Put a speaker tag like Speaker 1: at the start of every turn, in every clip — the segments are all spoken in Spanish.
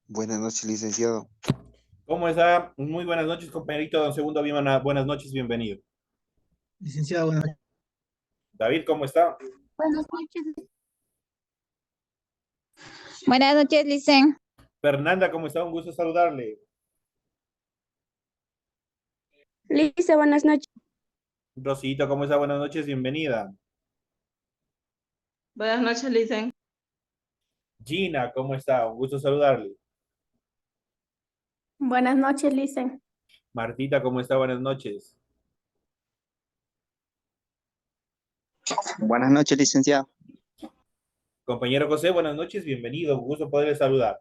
Speaker 1: Buenas noches, licenciado.
Speaker 2: ¿Cómo está? Muy buenas noches, compañerito. Don Segundo, buenas noches, bienvenido.
Speaker 3: Licenciado, buenas noches.
Speaker 2: David, ¿cómo está?
Speaker 4: Buenas noches. Buenas noches, Licen.
Speaker 2: Fernanda, ¿cómo está? Un gusto saludarle.
Speaker 5: Lisa, buenas noches.
Speaker 2: Rosita, ¿cómo está? Buenas noches, bienvenida.
Speaker 6: Buenas noches, Licen.
Speaker 2: Gina, ¿cómo está? Un gusto saludarle.
Speaker 5: Buenas noches, Lisa.
Speaker 2: Martita, ¿cómo está? Buenas noches.
Speaker 7: Buenas noches, licenciado.
Speaker 2: Compañero José, buenas noches, bienvenido. Un gusto poderle saludar.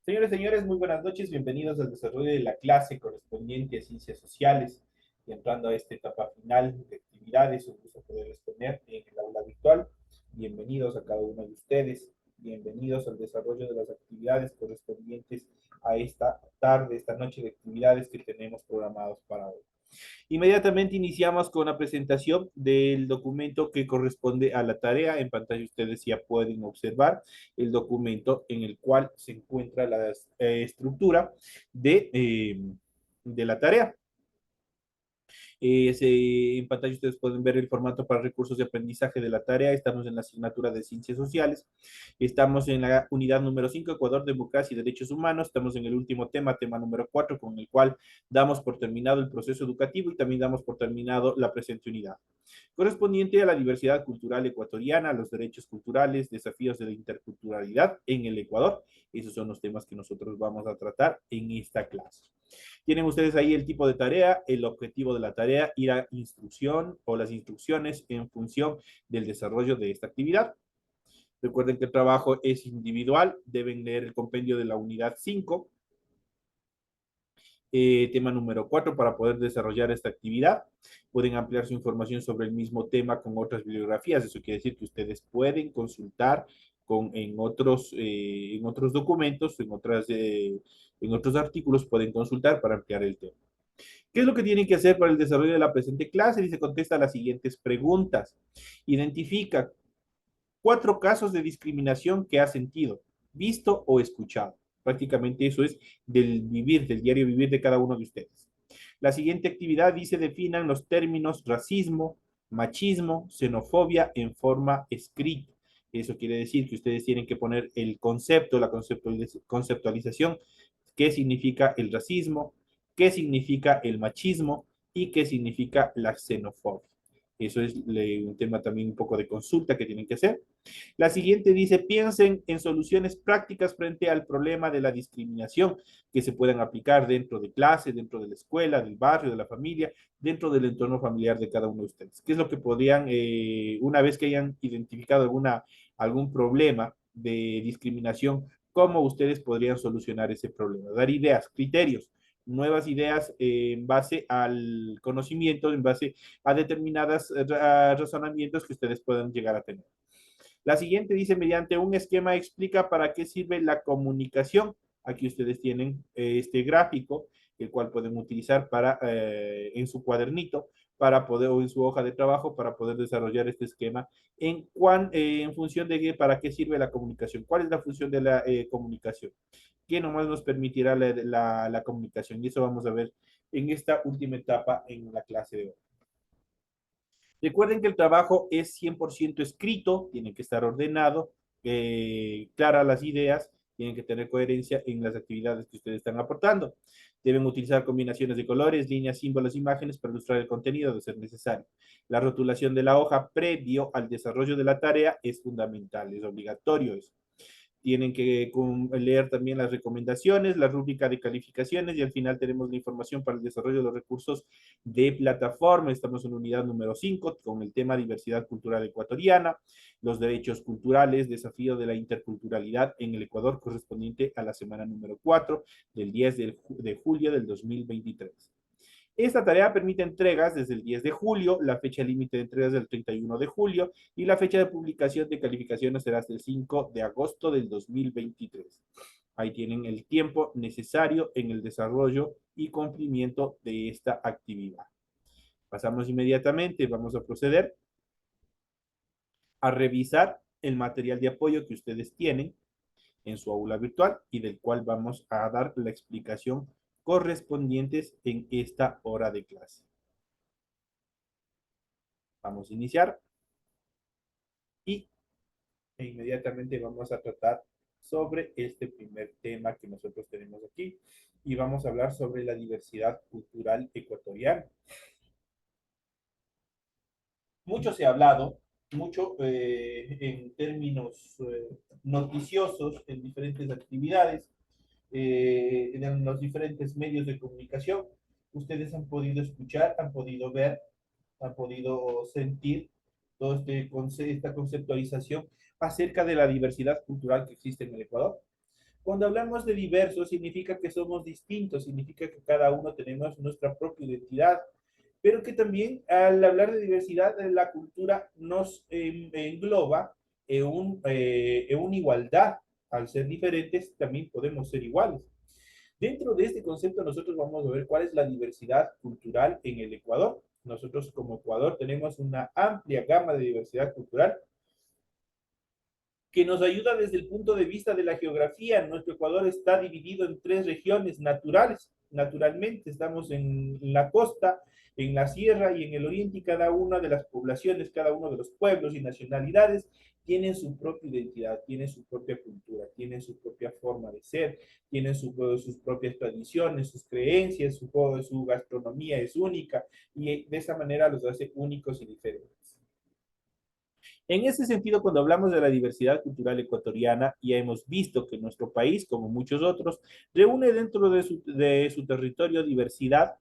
Speaker 2: Señores, muy buenas noches. Bienvenidos al desarrollo de la clase correspondiente a Ciencias Sociales. Y entrando a esta etapa final de actividades, un gusto poderles tener en el aula virtual. Bienvenidos a cada uno de ustedes. Bienvenidos al desarrollo de las actividades correspondientes a esta tarde, esta noche de actividades que tenemos programados para hoy. Inmediatamente iniciamos con la presentación del documento que corresponde a la tarea. En pantalla ustedes ya pueden observar el documento en el cual se encuentra la estructura de la tarea. En pantalla ustedes pueden ver el formato para recursos de aprendizaje de la tarea. Estamos en la asignatura de Ciencias Sociales. Estamos en la unidad número 5, Ecuador, Democracia y Derechos Humanos. Estamos en el último tema número 4, con el cual damos por terminado el proceso educativo y también damos por terminado la presente unidad. Correspondiente a la diversidad cultural ecuatoriana, los derechos culturales, desafíos de la interculturalidad en el Ecuador. Esos son los temas que nosotros vamos a tratar en esta clase. Tienen ustedes ahí el tipo de tarea, el objetivo de la tarea y la instrucción o las instrucciones en función del desarrollo de esta actividad. Recuerden que el trabajo es individual, deben leer el compendio de la unidad 5, tema número 4 para poder desarrollar esta actividad. Pueden ampliar su información sobre el mismo tema con otras bibliografías. Eso quiere decir que ustedes pueden consultar en otros documentos, en otros artículos, pueden consultar para ampliar el tema. ¿Qué es lo que tienen que hacer para el desarrollo de la presente clase? Y se contesta las siguientes preguntas. Identifica 4 casos de discriminación que ha sentido, visto o escuchado. Prácticamente eso es del diario vivir de cada uno de ustedes. La siguiente actividad dice: definan los términos racismo, machismo, xenofobia en forma escrita. Eso quiere decir que ustedes tienen que poner el concepto, la conceptualización, qué significa el racismo, qué significa el machismo y qué significa la xenofobia. Eso es un tema también un poco de consulta que tienen que hacer. La siguiente dice: piensen en soluciones prácticas frente al problema de la discriminación que se puedan aplicar dentro de clase, dentro de la escuela, del barrio, de la familia, dentro del entorno familiar de cada uno de ustedes. ¿Qué es lo que podrían, una vez que hayan identificado algún problema de discriminación, cómo ustedes podrían solucionar ese problema? Dar ideas, criterios, nuevas ideas en base al conocimiento, en base a determinados razonamientos que ustedes puedan llegar a tener. La siguiente dice: mediante un esquema explica para qué sirve la comunicación. Aquí ustedes tienen este gráfico, el cual pueden utilizar en su cuadernito para poder, o en su hoja de trabajo, para poder desarrollar este esquema en función de para qué sirve la comunicación. ¿Cuál es la función de la comunicación? ¿Qué nomás nos permitirá la comunicación? Y eso vamos a ver en esta última etapa en la clase de hoy. Recuerden que el trabajo es 100% escrito, tiene que estar ordenado, claras las ideas, tienen que tener coherencia en las actividades que ustedes están aportando. Deben utilizar combinaciones de colores, líneas, símbolos, imágenes para ilustrar el contenido de ser necesario. La rotulación de la hoja previo al desarrollo de la tarea es fundamental, es obligatorio eso. Tienen que leer también las recomendaciones, la rúbrica de calificaciones y al final tenemos la información para el desarrollo de los recursos de plataforma. Estamos en unidad número 5 con el tema diversidad cultural ecuatoriana, los derechos culturales, desafío de la interculturalidad en el Ecuador, correspondiente a la semana número 4 del 10 de julio del 2023. Esta tarea permite entregas desde el 10 de julio, la fecha límite de entregas del 31 de julio y la fecha de publicación de calificaciones será hasta el 5 de agosto del 2023. Ahí tienen el tiempo necesario en el desarrollo y cumplimiento de esta actividad. Pasamos inmediatamente, vamos a proceder a revisar el material de apoyo que ustedes tienen en su aula virtual y del cual vamos a dar la explicación correspondientes en esta hora de clase. Vamos a iniciar y inmediatamente vamos a tratar sobre este primer tema que nosotros tenemos aquí y vamos a hablar sobre la diversidad cultural ecuatoriana. Mucho se ha hablado, mucho en términos noticiosos en diferentes actividades, en los diferentes medios de comunicación. Ustedes han podido escuchar, han podido ver, han podido sentir toda esta conceptualización acerca de la diversidad cultural que existe en el Ecuador. Cuando hablamos de diversos, significa que somos distintos, significa que cada uno tenemos nuestra propia identidad, pero que también al hablar de diversidad, la cultura nos engloba en una igualdad. Al ser diferentes, también podemos ser iguales. Dentro de este concepto, nosotros vamos a ver cuál es la diversidad cultural en el Ecuador. Nosotros como Ecuador tenemos una amplia gama de diversidad cultural que nos ayuda desde el punto de vista de la geografía. Nuestro Ecuador está dividido en 3 regiones naturales. Naturalmente, estamos en la costa, en la sierra y en el oriente, y cada una de las poblaciones, cada uno de los pueblos y nacionalidades tienen su propia identidad, tienen su propia cultura, tienen su propia forma de ser, tienen sus propias tradiciones, sus creencias, su gastronomía es única, y de esa manera los hace únicos y diferentes. En ese sentido, cuando hablamos de la diversidad cultural ecuatoriana, ya hemos visto que nuestro país, como muchos otros, reúne dentro de su territorio diversidad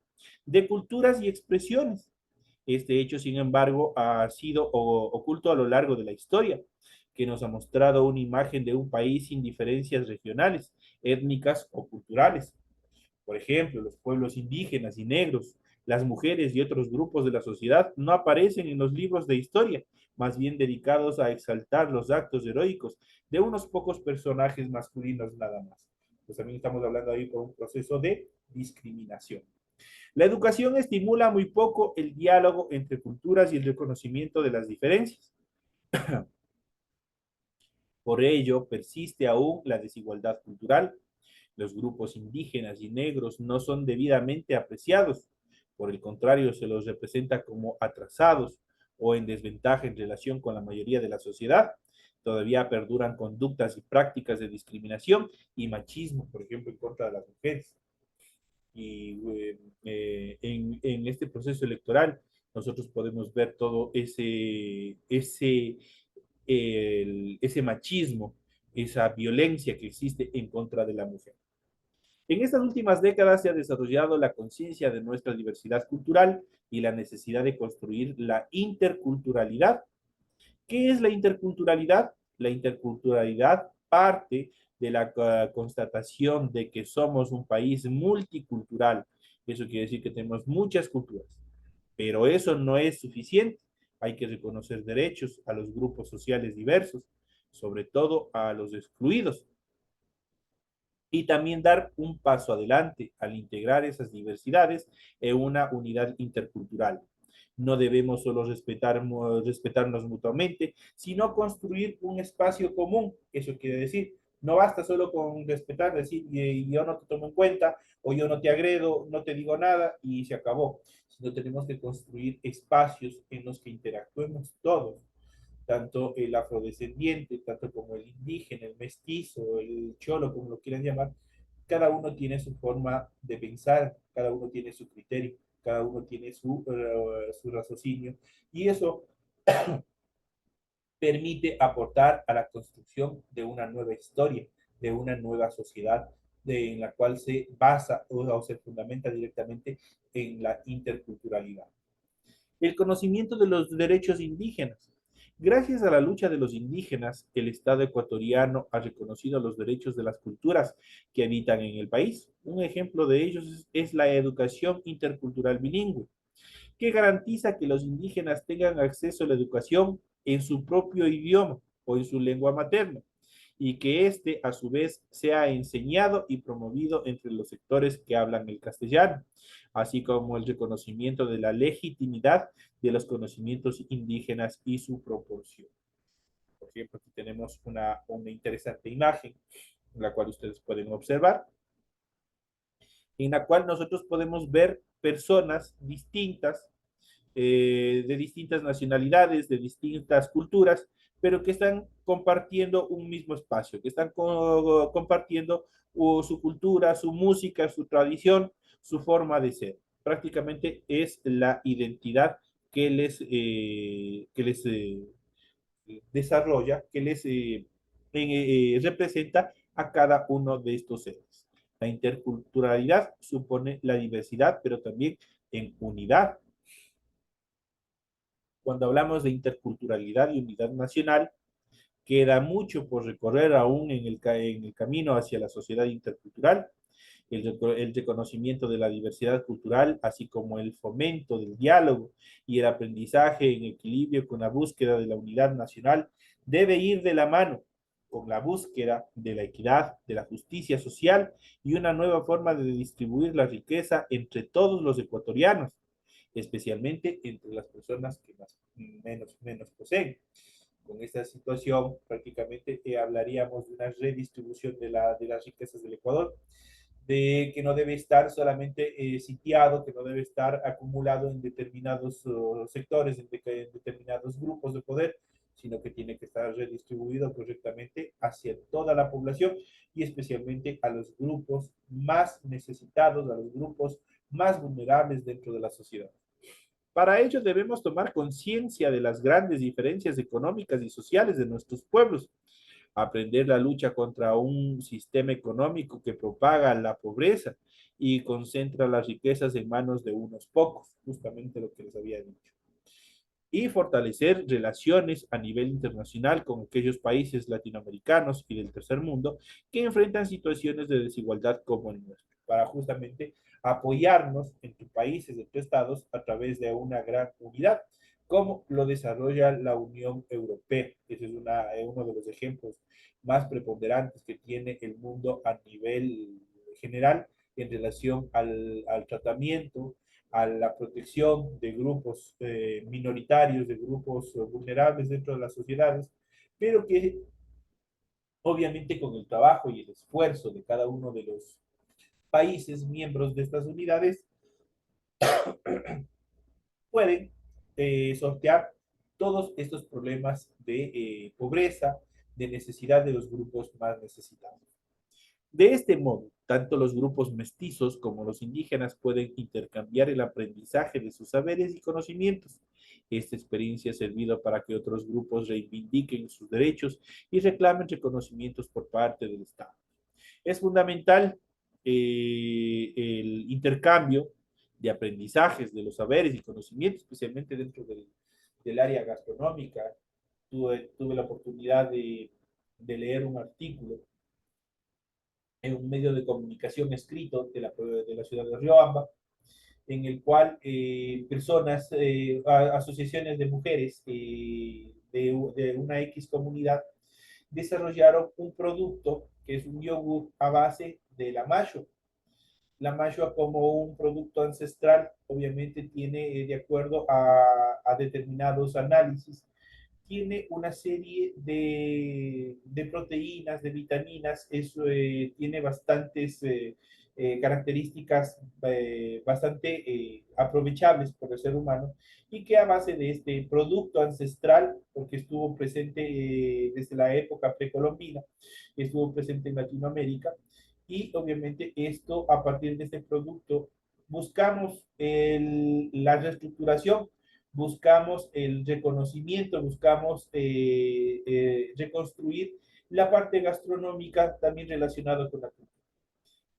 Speaker 2: de culturas y expresiones. Este hecho, sin embargo, ha sido oculto a lo largo de la historia, que nos ha mostrado una imagen de un país sin diferencias regionales, étnicas o culturales. Por ejemplo, los pueblos indígenas y negros, las mujeres y otros grupos de la sociedad no aparecen en los libros de historia, más bien dedicados a exaltar los actos heroicos de unos pocos personajes masculinos nada más. Pues también estamos hablando ahí por un proceso de discriminación. La educación estimula muy poco el diálogo entre culturas y el reconocimiento de las diferencias. Por ello, persiste aún la desigualdad cultural. Los grupos indígenas y negros no son debidamente apreciados. Por el contrario, se los representa como atrasados o en desventaja en relación con la mayoría de la sociedad. Todavía perduran conductas y prácticas de discriminación y machismo, por ejemplo, en contra de las mujeres. Y en este proceso electoral nosotros podemos ver todo ese machismo, esa violencia que existe en contra de la mujer. En estas últimas décadas se ha desarrollado la conciencia de nuestra diversidad cultural y la necesidad de construir la interculturalidad. ¿Qué es la interculturalidad? La interculturalidad parte de la constatación de que somos un país multicultural. Eso quiere decir que tenemos muchas culturas, pero eso no es suficiente. Hay que reconocer derechos a los grupos sociales diversos, sobre todo a los excluidos, y también dar un paso adelante al integrar esas diversidades en una unidad intercultural. No debemos solo respetarnos mutuamente, sino construir un espacio común. Eso quiere decir, no basta solo con respetar, decir, yo no te tomo en cuenta, o yo no te agredo, no te digo nada, y se acabó. Sino tenemos que construir espacios en los que interactuemos todos, tanto el afrodescendiente, tanto como el indígena, el mestizo, el cholo, como lo quieran llamar. Cada uno tiene su forma de pensar, cada uno tiene su criterio, cada uno tiene su raciocinio, y eso permite aportar a la construcción de una nueva historia, de una nueva sociedad, en la cual se basa o se fundamenta directamente en la interculturalidad. El conocimiento de los derechos indígenas. Gracias a la lucha de los indígenas, el Estado ecuatoriano ha reconocido los derechos de las culturas que habitan en el país. Un ejemplo de ellos es la educación intercultural bilingüe, que garantiza que los indígenas tengan acceso a la educación en su propio idioma o en su lengua materna, y que éste, a su vez, sea enseñado y promovido entre los sectores que hablan el castellano, así como el reconocimiento de la legitimidad de los conocimientos indígenas y su proporción. Por ejemplo, aquí tenemos una interesante imagen, la cual ustedes pueden observar, en la cual nosotros podemos ver personas distintas, de distintas nacionalidades, de distintas culturas, pero que están compartiendo un mismo espacio, que están compartiendo su cultura, su música, su tradición, su forma de ser. Prácticamente es la identidad que les desarrolla, que les representa a cada uno de estos seres. La interculturalidad supone la diversidad, pero también en unidad. Cuando hablamos de interculturalidad y unidad nacional, queda mucho por recorrer aún en el camino hacia la sociedad intercultural. El reconocimiento de la diversidad cultural, así como el fomento del diálogo y el aprendizaje en equilibrio con la búsqueda de la unidad nacional, debe ir de la mano con la búsqueda de la equidad, de la justicia social y una nueva forma de distribuir la riqueza entre todos los ecuatorianos, especialmente entre las personas que menos poseen. Con esta situación, prácticamente hablaríamos de una redistribución de las riquezas del Ecuador, de que no debe estar solamente sitiado, que no debe estar acumulado en determinados sectores, en determinados grupos de poder, sino que tiene que estar redistribuido correctamente hacia toda la población y especialmente a los grupos más necesitados, a los grupos más vulnerables dentro de la sociedad. Para ello debemos tomar conciencia de las grandes diferencias económicas y sociales de nuestros pueblos, aprender la lucha contra un sistema económico que propaga la pobreza y concentra las riquezas en manos de unos pocos, justamente lo que les había dicho, y fortalecer relaciones a nivel internacional con aquellos países latinoamericanos y del tercer mundo que enfrentan situaciones de desigualdad como el nuestro, para justamente apoyarnos entre países, entre estados, a través de una gran unidad, como lo desarrolla la Unión Europea. Ese es uno de los ejemplos más preponderantes que tiene el mundo a nivel general en relación al tratamiento, a la protección de grupos minoritarios, de grupos vulnerables dentro de las sociedades, pero que obviamente con el trabajo y el esfuerzo de cada uno de los países miembros de estas unidades pueden sortear todos estos problemas de pobreza, de necesidad de los grupos más necesitados. De este modo, tanto los grupos mestizos como los indígenas pueden intercambiar el aprendizaje de sus saberes y conocimientos. Esta experiencia ha servido para que otros grupos reivindiquen sus derechos y reclamen reconocimientos por parte del Estado. Es fundamental el intercambio de aprendizajes de los saberes y conocimientos, especialmente dentro del área gastronómica. Tuve la oportunidad de leer un artículo en un medio de comunicación escrito de la ciudad de Riobamba, en el cual personas, asociaciones de mujeres de una X comunidad desarrollaron un producto que es un yogur a base de la mayo. La mayo como un producto ancestral, obviamente tiene, de acuerdo a determinados análisis, tiene una serie de proteínas, de vitaminas, eso tiene bastantes características bastante aprovechables por el ser humano y que a base de este producto ancestral, porque estuvo presente desde la época precolombina, estuvo presente en Latinoamérica y obviamente esto a partir de este producto buscamos la reestructuración, buscamos el reconocimiento, buscamos reconstruir la parte gastronómica también relacionada con la cultura.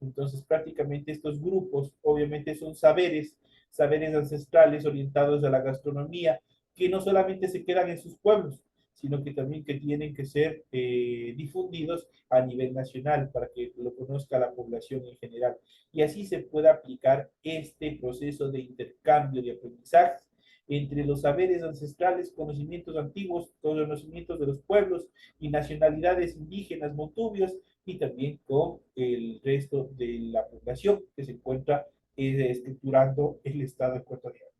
Speaker 2: Entonces, prácticamente estos grupos, obviamente son saberes ancestrales orientados a la gastronomía, que no solamente se quedan en sus pueblos, sino que también que tienen que ser difundidos a nivel nacional para que lo conozca la población en general. Y así se pueda aplicar este proceso de intercambio de aprendizaje entre los saberes ancestrales, conocimientos antiguos, conocimientos de los pueblos y nacionalidades indígenas montubios, y también con el resto de la población que se encuentra estructurando el Estado ecuatoriano.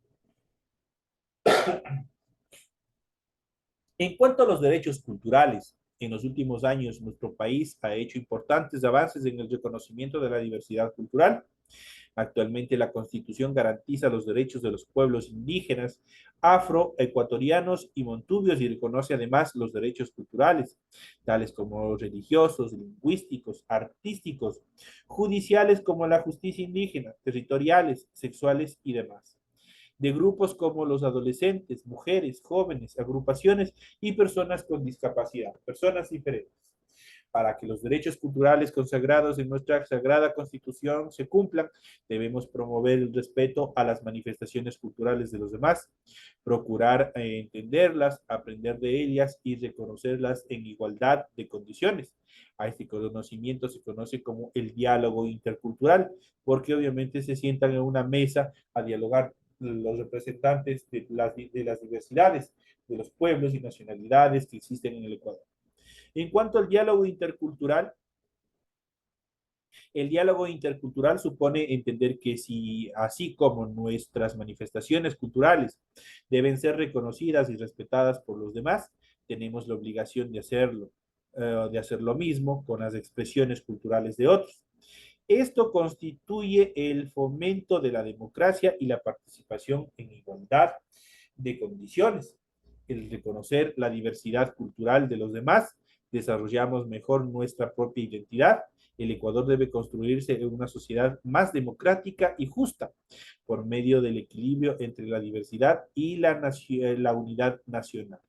Speaker 2: En cuanto a los derechos culturales, en los últimos años nuestro país ha hecho importantes avances en el reconocimiento de la diversidad cultural. Actualmente la Constitución garantiza los derechos de los pueblos indígenas, afroecuatorianos y montubios y reconoce además los derechos culturales, tales como religiosos, lingüísticos, artísticos, judiciales como la justicia indígena, territoriales, sexuales y demás, de grupos como los adolescentes, mujeres, jóvenes, agrupaciones y personas con discapacidad, personas diferentes. Para que los derechos culturales consagrados en nuestra Sagrada Constitución se cumplan, debemos promover el respeto a las manifestaciones culturales de los demás, procurar entenderlas, aprender de ellas y reconocerlas en igualdad de condiciones. A este conocimiento se conoce como el diálogo intercultural, porque obviamente se sientan en una mesa a dialogar los representantes de las diversidades, de los pueblos y nacionalidades que existen en el Ecuador. En cuanto al diálogo intercultural, el diálogo intercultural supone entender que si, así como nuestras manifestaciones culturales deben ser reconocidas y respetadas por los demás, tenemos la obligación de hacer lo mismo con las expresiones culturales de otros. Esto constituye el fomento de la democracia y la participación en igualdad de condiciones. El reconocer la diversidad cultural de los demás, desarrollamos mejor nuestra propia identidad. El Ecuador debe construirse en una sociedad más democrática y justa por medio del equilibrio entre la diversidad y la unidad nacional.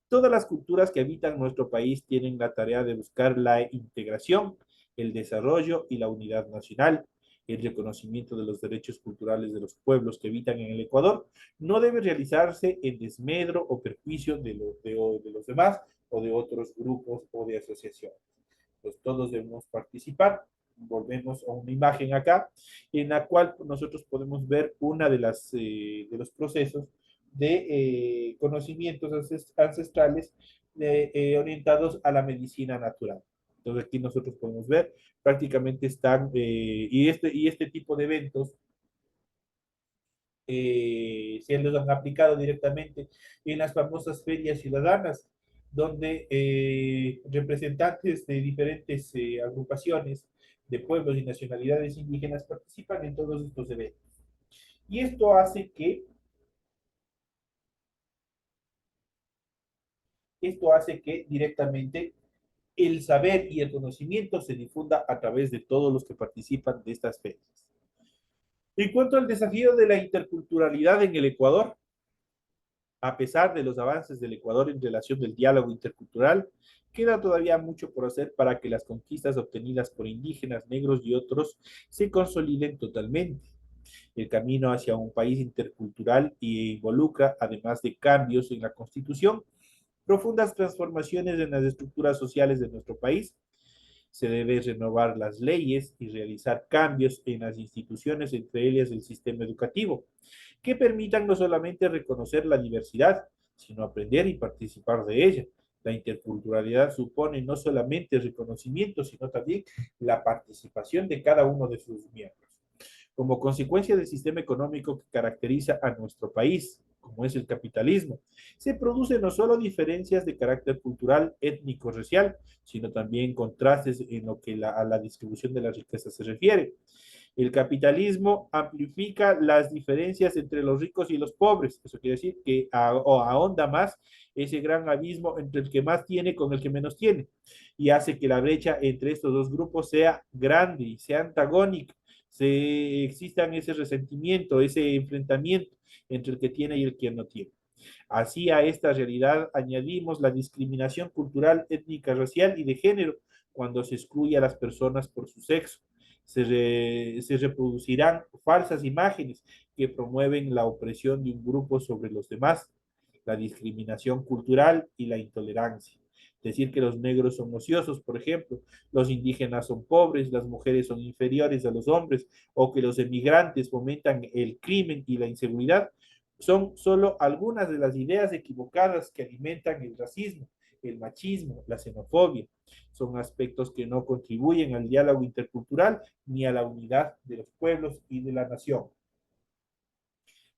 Speaker 2: Todas las culturas que habitan nuestro país tienen la tarea de buscar la integración, el desarrollo y la unidad nacional. El reconocimiento de los derechos culturales de los pueblos que habitan en el Ecuador no debe realizarse en desmedro o perjuicio de los demás o de otros grupos o de asociaciones. Pues todos debemos participar. Volvemos a una imagen acá, en la cual nosotros podemos ver una de los procesos de conocimientos ancestrales orientados a la medicina natural. Entonces aquí nosotros podemos ver, prácticamente están, y este tipo de eventos se los han aplicado directamente en las famosas ferias ciudadanas, donde representantes de diferentes agrupaciones de pueblos y nacionalidades indígenas participan en todos estos eventos. Y esto hace que directamente el saber y el conocimiento se difunda a través de todos los que participan de estas ferias. En cuanto al desafío de la interculturalidad en el Ecuador, a pesar de los avances del Ecuador en relación del diálogo intercultural, queda todavía mucho por hacer para que las conquistas obtenidas por indígenas, negros y otros se consoliden totalmente. El camino hacia un país intercultural involucra, además de cambios en la Constitución, profundas transformaciones en las estructuras sociales de nuestro país. Se debe renovar las leyes y realizar cambios en las instituciones, entre ellas el sistema educativo, que permitan no solamente reconocer la diversidad, sino aprender y participar de ella. La interculturalidad supone no solamente el reconocimiento, sino también la participación de cada uno de sus miembros. Como consecuencia del sistema económico que caracteriza a nuestro país, como es el capitalismo, se producen no solo diferencias de carácter cultural, étnico, racial, sino también contrastes en lo que a la distribución de la riqueza se refiere. El capitalismo amplifica las diferencias entre los ricos y los pobres. Eso quiere decir que ahonda más ese gran abismo entre el que más tiene con el que menos tiene, y hace que la brecha entre estos dos grupos sea grande y sea antagónica. Existan ese resentimiento, ese enfrentamiento entre el que tiene y el que no tiene. Así a esta realidad añadimos la discriminación cultural, étnica, racial y de género cuando se excluye a las personas por su sexo. Se reproducirán falsas imágenes que promueven la opresión de un grupo sobre los demás. la discriminación cultural y la intolerancia. Decir que los negros son ociosos, por ejemplo, los indígenas son pobres, las mujeres son inferiores a los hombres, o que los emigrantes fomentan el crimen y la inseguridad, son solo algunas de las ideas equivocadas que alimentan el racismo, el machismo, la xenofobia. Son aspectos que no contribuyen al diálogo intercultural ni a la unidad de los pueblos y de la nación.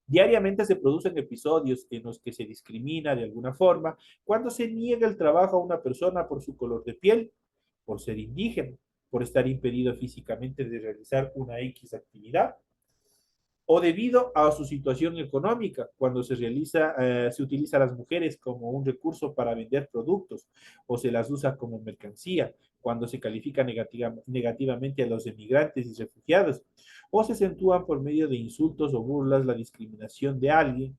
Speaker 2: Diariamente se producen episodios en los que se discrimina de alguna forma cuando se niega el trabajo a una persona por su color de piel, por ser indígena, por estar impedido físicamente de realizar una X actividad, o debido a su situación económica, cuando se utiliza a las mujeres como un recurso para vender productos o se las usa como mercancía, cuando se califica negativamente a los emigrantes y refugiados, o se acentúan por medio de insultos o burlas la discriminación de alguien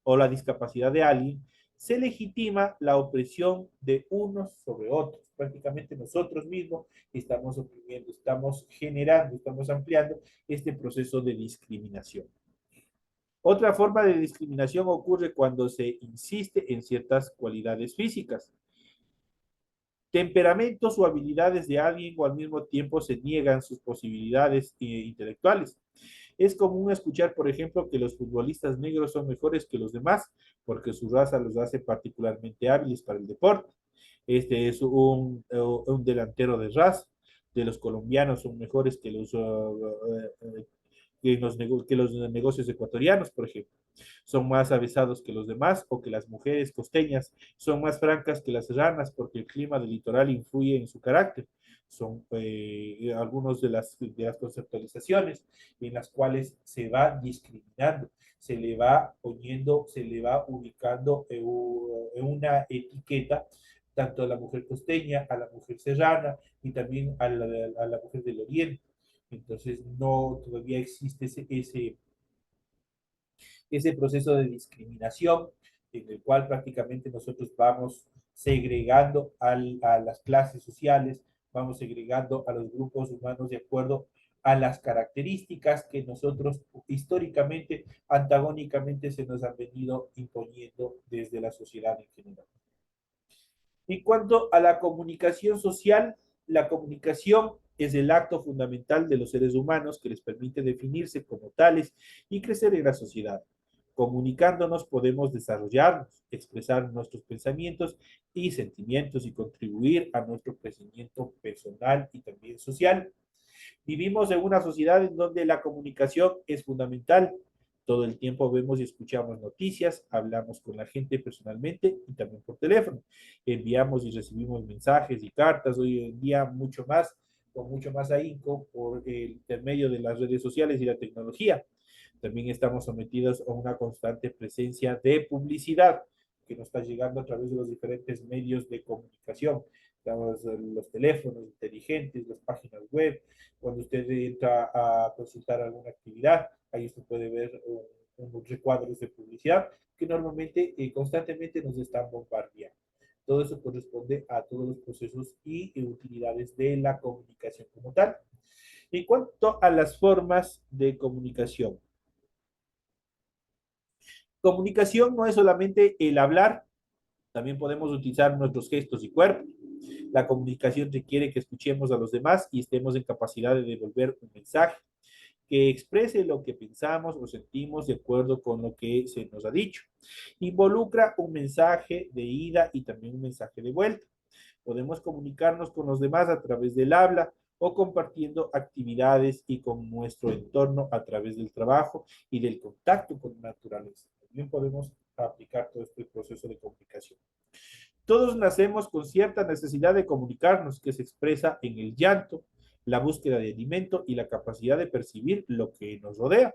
Speaker 2: o la discapacidad de alguien, se legitima la opresión de unos sobre otros. Prácticamente nosotros mismos estamos oprimiendo, estamos generando, estamos ampliando este proceso de discriminación. Otra forma de discriminación ocurre cuando se insiste en ciertas cualidades físicas, temperamentos o habilidades de alguien o al mismo tiempo se niegan sus posibilidades intelectuales. Es común escuchar, por ejemplo, que los futbolistas negros son mejores que los demás porque su raza los hace particularmente hábiles para el deporte. Este es un delantero de raza. De los colombianos son mejores que los negocios ecuatorianos, por ejemplo. Son más avisados que los demás o que las mujeres costeñas son más francas que las serranas porque el clima del litoral influye en su carácter. Son algunas de las conceptualizaciones en las cuales se va discriminando, se le va poniendo, se le va ubicando en una etiqueta tanto a la mujer costeña, a la mujer serrana y también a la mujer del oriente. Entonces, no, todavía existe ese proceso de discriminación en el cual prácticamente nosotros vamos segregando a las clases sociales, vamos segregando a los grupos humanos de acuerdo a las características que nosotros históricamente, antagónicamente se nos han venido imponiendo desde la sociedad en general. En cuanto a la comunicación social, la comunicación es el acto fundamental de los seres humanos que les permite definirse como tales y crecer en la sociedad. Comunicándonos podemos desarrollarnos, expresar nuestros pensamientos y sentimientos y contribuir a nuestro crecimiento personal y también social. Vivimos en una sociedad en donde la comunicación es fundamental. Todo el tiempo vemos y escuchamos noticias, hablamos con la gente personalmente y también por teléfono. Enviamos y recibimos mensajes y cartas hoy en día mucho más, con mucho más ahínco por el intermedio de las redes sociales y la tecnología. También estamos sometidos a una constante presencia de publicidad que nos está llegando a través de los diferentes medios de comunicación. Los teléfonos inteligentes, las páginas web. Cuando usted entra a consultar alguna actividad, ahí usted puede ver unos recuadros de publicidad que normalmente, constantemente nos están bombardeando. Todo eso corresponde a todos los procesos y utilidades de la comunicación como tal. En cuanto a las formas de comunicación, comunicación no es solamente el hablar, también podemos utilizar nuestros gestos y cuerpos. La comunicación requiere que escuchemos a los demás y estemos en capacidad de devolver un mensaje que exprese lo que pensamos o sentimos de acuerdo con lo que se nos ha dicho. Involucra un mensaje de ida y también un mensaje de vuelta. Podemos comunicarnos con los demás a través del habla o compartiendo actividades y con nuestro entorno a través del trabajo y del contacto con la naturaleza. También podemos aplicar todo este proceso de comunicación. Todos nacemos con cierta necesidad de comunicarnos que se expresa en el llanto, la búsqueda de alimento y la capacidad de percibir lo que nos rodea.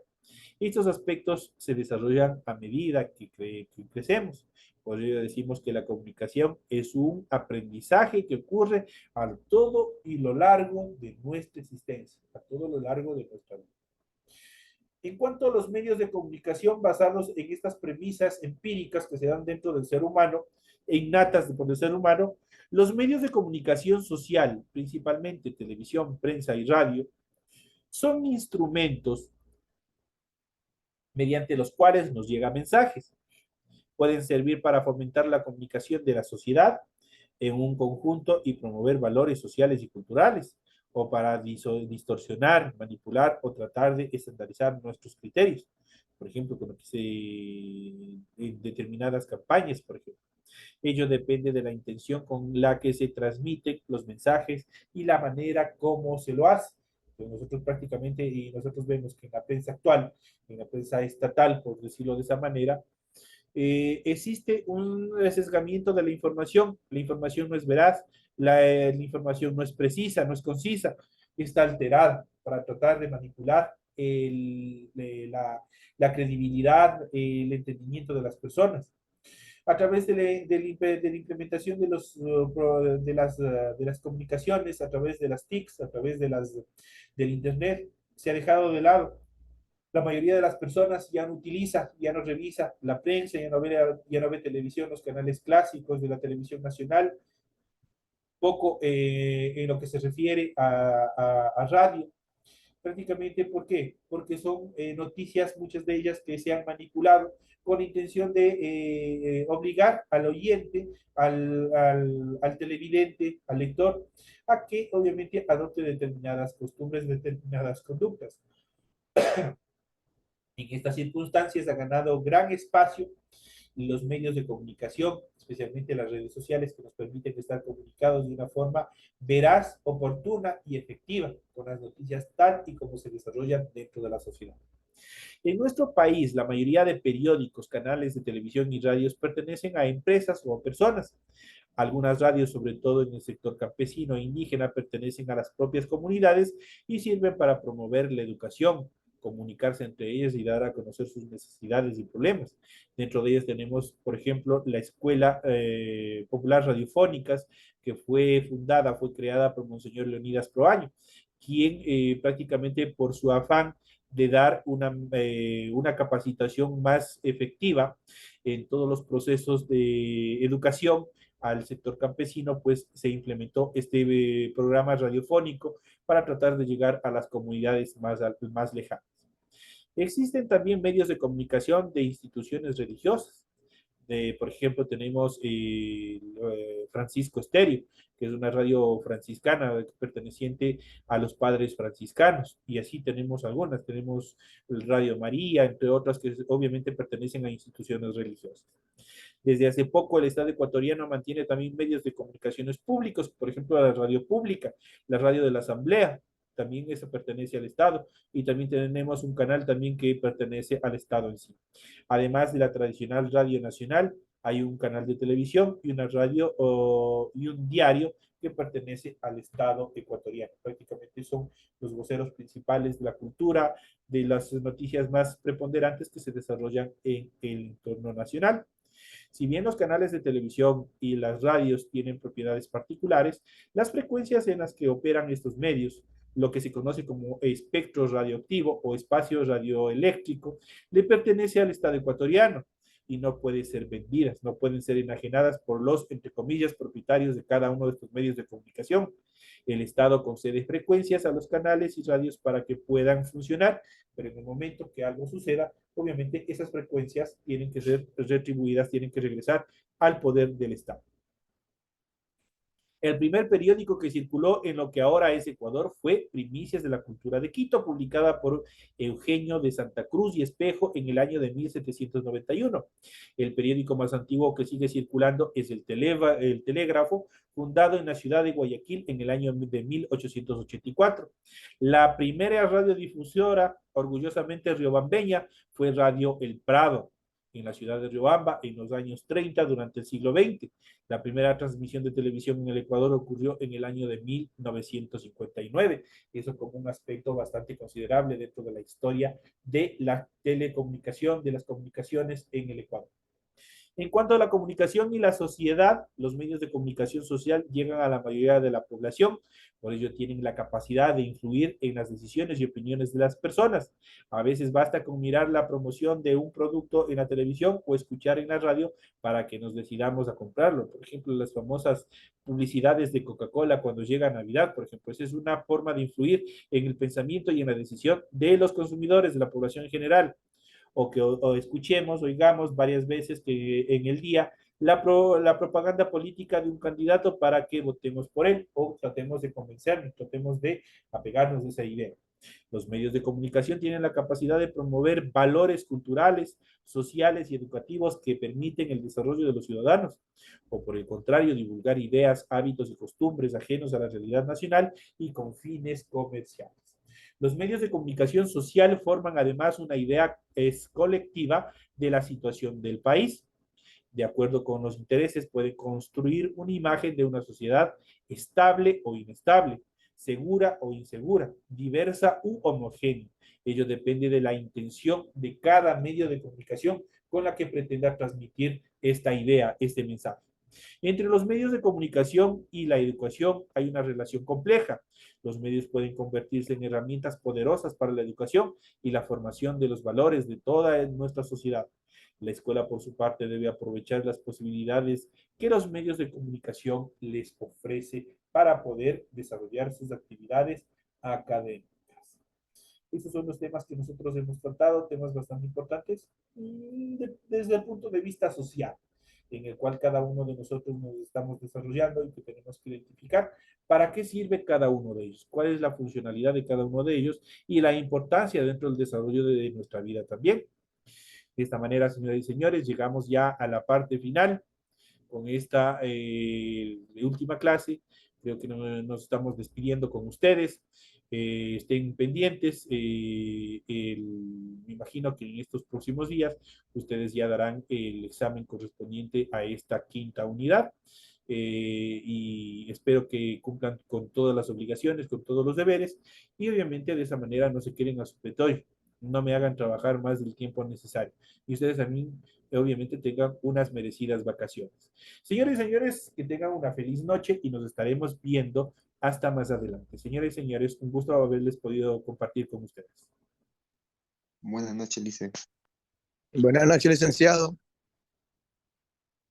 Speaker 2: Estos aspectos se desarrollan a medida que crecemos. Por ello decimos que la comunicación es un aprendizaje que ocurre a todo y lo largo de nuestra existencia, a todo lo largo de nuestra vida. En cuanto a los medios de comunicación basados en estas premisas empíricas que se dan dentro del ser humano, innatas por el ser humano, los medios de comunicación social, principalmente televisión, prensa y radio, son instrumentos mediante los cuales nos llegan mensajes. pueden servir para fomentar la comunicación de la sociedad en un conjunto y promover valores sociales y culturales, o para distorsionar, manipular o tratar de estandarizar nuestros criterios. Por ejemplo, con lo que en determinadas campañas, por ejemplo. Ello depende de la intención con la que se transmiten los mensajes y la manera como se lo hace. Pues nosotros prácticamente, y nosotros vemos que en la prensa actual, en la prensa estatal, por decirlo de esa manera, existe un sesgamiento de la información no es veraz, la información no es precisa, no es concisa, está alterada para tratar de manipular la credibilidad, el entendimiento de las personas a través de la implementación de las comunicaciones, a través de las TICs, a través del Internet, se ha dejado de lado. La mayoría de las personas ya no utiliza, ya no revisa la prensa, ya no ve televisión, los canales clásicos de la televisión nacional, poco en lo que se refiere a radio. Prácticamente, ¿por qué? Porque son noticias, muchas de ellas que se han manipulado con intención de obligar al oyente, al televidente, al lector, a que obviamente adopte determinadas costumbres, determinadas conductas. En estas circunstancias ha ganado gran espacio los medios de comunicación, especialmente las redes sociales, que nos permiten estar comunicados de una forma veraz, oportuna y efectiva con las noticias tal y como se desarrollan dentro de la sociedad. En nuestro país, la mayoría de periódicos, canales de televisión y radios pertenecen a empresas o a personas. Algunas radios, sobre todo en el sector campesino e indígena, pertenecen a las propias comunidades y sirven para promover la educación, comunicarse entre ellas y dar a conocer sus necesidades y problemas. Dentro de ellas tenemos, por ejemplo, la Escuela Popular Radiofónicas, que fue creada por Monseñor Leonidas Proaño, quien prácticamente por su afán de dar una capacitación más efectiva en todos los procesos de educación al sector campesino, pues se implementó este programa radiofónico para tratar de llegar a las comunidades más lejanas. Existen también medios de comunicación de instituciones religiosas. Por ejemplo, tenemos Francisco Estéreo, que es una radio franciscana perteneciente a los padres franciscanos, y así tenemos algunas, tenemos el Radio María, entre otras que obviamente pertenecen a instituciones religiosas. Desde hace poco el Estado ecuatoriano mantiene también medios de comunicaciones públicos, por ejemplo la radio pública, la radio de la Asamblea, también eso pertenece al Estado, y también tenemos un canal también que pertenece al Estado en sí. Además de la tradicional Radio Nacional, hay un canal de televisión y una radio y un diario que pertenece al Estado ecuatoriano. Prácticamente son los voceros principales de la cultura, de las noticias más preponderantes que se desarrollan en el entorno nacional. Si bien los canales de televisión y las radios tienen propiedades particulares, las frecuencias en las que operan estos medios, lo que se conoce como espectro radioactivo o espacio radioeléctrico, le pertenece al Estado ecuatoriano y no pueden ser vendidas, no pueden ser enajenadas por los, entre comillas, propietarios de cada uno de estos medios de comunicación. El Estado concede frecuencias a los canales y radios para que puedan funcionar, pero en el momento que algo suceda, obviamente esas frecuencias tienen que ser retribuidas, tienen que regresar al poder del Estado. El primer periódico que circuló en lo que ahora es Ecuador fue Primicias de la Cultura de Quito, publicada por Eugenio de Santa Cruz y Espejo en el año de 1791. El periódico más antiguo que sigue circulando es el Telégrafo, fundado en la ciudad de Guayaquil en el año de 1884. La primera radiodifusora, orgullosamente riobambeña, fue Radio El Prado, en la ciudad de Riobamba en los años 30 durante el siglo XX. La primera transmisión de televisión en el Ecuador ocurrió en el año de 1959. Eso como un aspecto bastante considerable dentro de la historia de la telecomunicación, de las comunicaciones en el Ecuador. En cuanto a la comunicación y la sociedad, los medios de comunicación social llegan a la mayoría de la población, por ello tienen la capacidad de influir en las decisiones y opiniones de las personas. A veces basta con mirar la promoción de un producto en la televisión o escuchar en la radio para que nos decidamos a comprarlo. Por ejemplo, las famosas publicidades de Coca-Cola cuando llega Navidad, por ejemplo, esa es una forma de influir en el pensamiento y en la decisión de los consumidores, de la población en general. o que o escuchemos, oigamos varias veces que en el día la propaganda política de un candidato para que votemos por él o tratemos de convencernos, tratemos de apegarnos de esa idea. Los medios de comunicación tienen la capacidad de promover valores culturales, sociales y educativos que permiten el desarrollo de los ciudadanos, o por el contrario, divulgar ideas, hábitos y costumbres ajenos a la realidad nacional y con fines comerciales. Los medios de comunicación social forman además una idea colectiva de la situación del país. De acuerdo con los intereses, pueden construir una imagen de una sociedad estable o inestable, segura o insegura, diversa u homogénea. Ello depende de la intención de cada medio de comunicación con la que pretenda transmitir esta idea, este mensaje. Entre los medios de comunicación y la educación hay una relación compleja. Los medios pueden convertirse en herramientas poderosas para la educación y la formación de los valores de toda nuestra sociedad. La escuela, por su parte, debe aprovechar las posibilidades que los medios de comunicación les ofrece para poder desarrollar sus actividades académicas. Esos son los temas que nosotros hemos tratado, temas bastante importantes desde el punto de vista social, en el cual cada uno de nosotros nos estamos desarrollando y que tenemos que identificar para qué sirve cada uno de ellos, cuál es la funcionalidad de cada uno de ellos y la importancia dentro del desarrollo de nuestra vida también. De esta manera, señoras y señores, llegamos ya a la parte final con esta última clase. Creo que nos estamos despidiendo con ustedes. Estén pendientes. Me imagino que en estos próximos días ustedes ya darán el examen correspondiente a esta quinta unidad. Y espero que cumplan con todas las obligaciones, con todos los deberes, y obviamente de esa manera no se queden a supletorio, no me hagan trabajar más del tiempo necesario. Y ustedes también, obviamente, tengan unas merecidas vacaciones. Señores y señores, que tengan una feliz noche y nos estaremos viendo hasta más adelante. Señores y señores, un gusto haberles podido compartir con ustedes.
Speaker 1: Buenas noches, Lice.
Speaker 3: Buenas noches, licenciado.